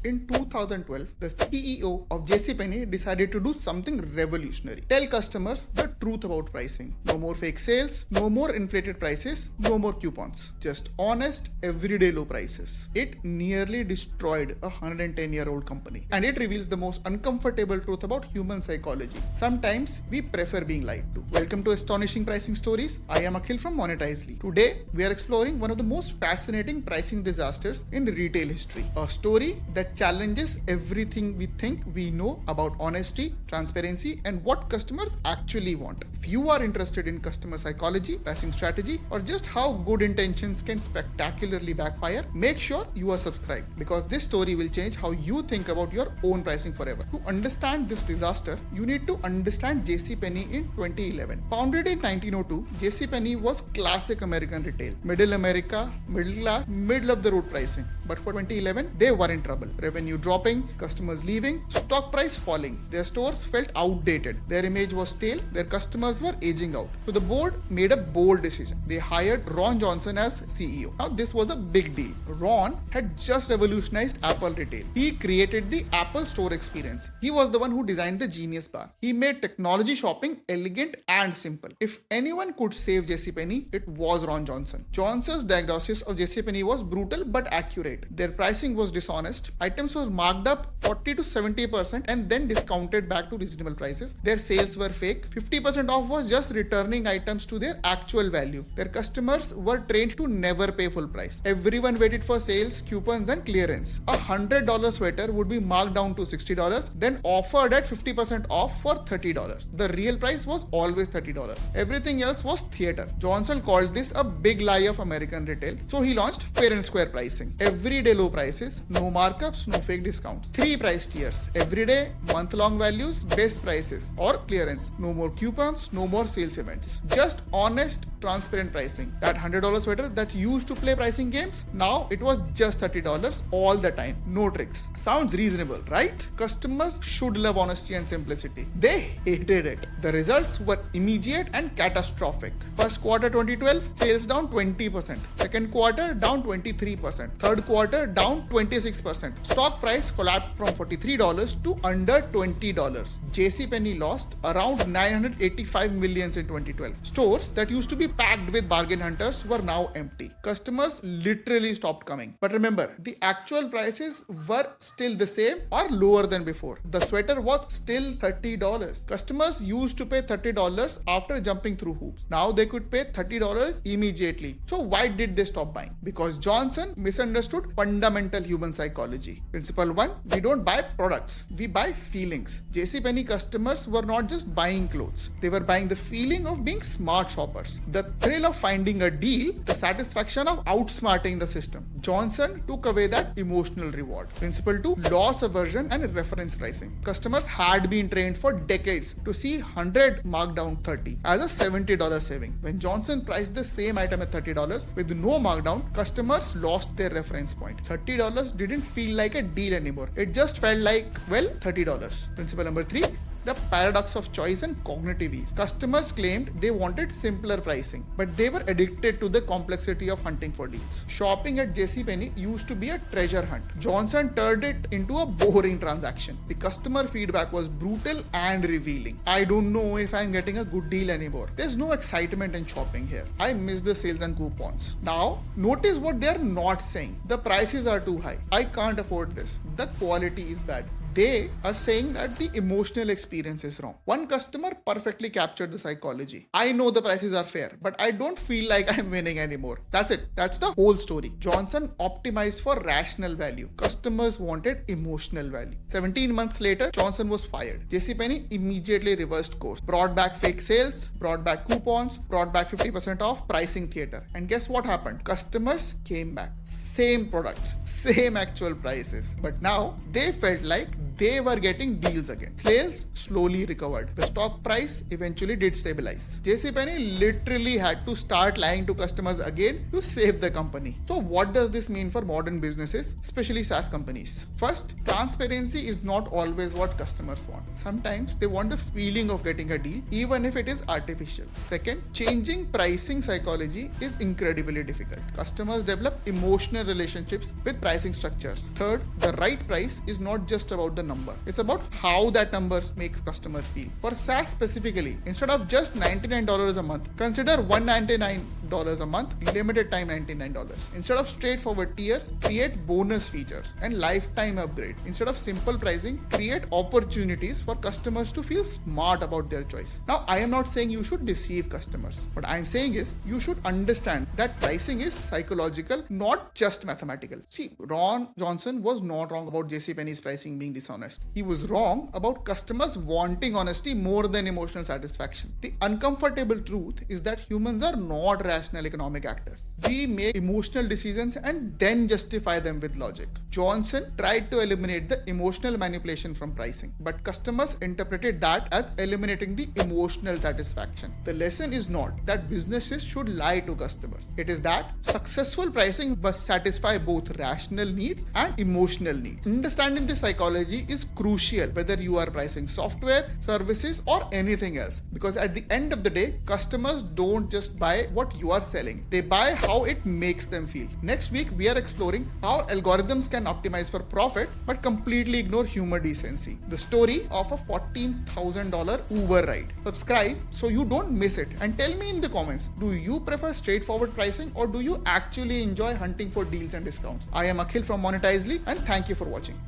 In 2012, the CEO of JCPenney decided to do something revolutionary. Tell customers the truth about pricing. No more fake sales, no more inflated prices, no more coupons. Just honest, everyday low prices. It nearly destroyed a 110-year-old company. And it reveals the most uncomfortable truth about human psychology. Sometimes we prefer being lied to. Welcome to Astonishing Pricing Stories. I am Akhil from Monetizely. Today, we are exploring one of the most fascinating pricing disasters in retail history. A story that challenges everything we think we know about honesty, transparency, and what customers actually want. If you are interested in customer psychology, pricing strategy, or just how good intentions can spectacularly backfire, make sure you are subscribed because this story will change how you think about your own pricing forever. To understand this disaster, you need to understand JCPenney in 2011. Founded in 1902, JCPenney was classic American retail. Middle America, middle class, middle of the road pricing. But for 2011, they were in trouble. Revenue dropping, customers leaving, stock price falling. Their stores felt outdated. Their image was stale. Their customers were aging out. So the board made a bold decision. They hired Ron Johnson as CEO. Now this was a big deal. Ron had just revolutionized Apple retail. He created the Apple Store experience. He was the one who designed the Genius Bar. He made technology shopping elegant and simple. If anyone could save JCPenney, it was Ron Johnson. Johnson's diagnosis of JCPenney was brutal but accurate. Their pricing was dishonest. Items were marked up 40 to 70% and then discounted back to reasonable prices. Their sales were fake. 50% off was just returning items to their actual value. Their customers were trained to never pay full price. Everyone waited for sales, coupons, and clearance. A $100 sweater would be marked down to $60, then offered at 50% off for $30. The real price was always $30. Everything else was theater. Johnson called this a big lie of American retail, so he launched fair and square pricing. Everyday low prices, no markups, no fake discounts. 3 price tiers: everyday, month-long values, best prices, or clearance. No more coupons, no more sales events. Just honest, transparent pricing. That $100 sweater that used to play pricing games, now it was just $30 all the time. No tricks. Sounds reasonable, right? Customers should love honesty and simplicity. They hated it. The results were immediate and catastrophic. First quarter 2012, sales down 20%. Second quarter down 23%. Third quarter down 26%. Stock price collapsed from $43 to under $20. JCPenney lost around $985 million in 2012. Stores that used to be packed with bargain hunters were now empty. Customers literally stopped coming. But remember, the actual prices were still the same or lower than before. The sweater was still $30. Customers used to pay $30 after jumping through hoops. Now they could pay $30 immediately. So why did they stop buying? Because Johnson misunderstood fundamental human psychology. Principle 1, we don't buy products, we buy feelings. JCPenney customers were not just buying clothes, they were buying the feeling of being smart shoppers, the thrill of finding a deal, the satisfaction of outsmarting the system. Johnson took away that emotional reward. Principle 2, loss aversion and reference pricing. Customers had been trained for decades to see 100 marked down 30 as a $70 saving. When Johnson priced the same item at $30 with no markdown, customers lost their reference point. $30 didn't feel like a deal anymore. It just felt like, well, $30. Principle number 3, the paradox of choice and cognitive ease. Customers claimed they wanted simpler pricing, but they were addicted to the complexity of hunting for deals. Shopping at JCPenney used to be a treasure hunt. Johnson turned it into a boring transaction. The customer feedback was brutal and revealing. I don't know if I'm getting a good deal anymore. There's no excitement in shopping here. I miss the sales and coupons. Now, notice what they're not saying. The prices are too high. I can't afford this. The quality is bad. They are saying that the emotional experience is wrong. One customer perfectly captured the psychology. I know the prices are fair, but I don't feel like I'm winning anymore. That's it. That's the whole story. Johnson optimized for rational value. Customers wanted emotional value. 17 months later, Johnson was fired. JCPenney immediately reversed course. Brought back fake sales, brought back coupons, brought back 50% off pricing theater. And guess what happened? Customers came back. Same products, same actual prices. But now they felt like they were getting deals again. Sales slowly recovered. The stock price eventually did stabilize. JCPenney literally had to start lying to customers again to save the company. So what does this mean for modern businesses, especially SaaS companies? First, transparency is not always what customers want. Sometimes they want the feeling of getting a deal, even if it is artificial. Second, changing pricing psychology is incredibly difficult. Customers develop emotional relationships with pricing structures. Third, the right price is not just about the number. It's about how that number makes customer feel. For SaaS specifically, instead of just $99 a month, consider $199 a month, limited time $99. Instead of straightforward tiers, create bonus features and lifetime upgrades. Instead of simple pricing, create opportunities for customers to feel smart about their choice. Now, I am not saying you should deceive customers. What I am saying is you should understand that pricing is psychological, not just mathematical. See, Ron Johnson was not wrong about JCPenney's pricing being dishonest. He was wrong about customers wanting honesty more than emotional satisfaction. The uncomfortable truth is that humans are not rational economic actors. We make emotional decisions and then justify them with logic. Johnson tried to eliminate the emotional manipulation from pricing, but customers interpreted that as eliminating the emotional satisfaction. The lesson is not that businesses should lie to customers. It is that successful pricing must satisfy both rational needs and emotional needs. Understanding this psychology is crucial whether you are pricing software, services, or anything else, because at the end of the day, customers don't just buy what you are selling. They buy how it makes them feel. Next week, we are exploring how algorithms can optimize for profit but completely ignore human decency. The story of a $14,000 Uber ride. Subscribe so you don't miss it and tell me in the comments, do you prefer straightforward pricing or do you actually enjoy hunting for deals and discounts? I am Akhil from Monetizely and thank you for watching.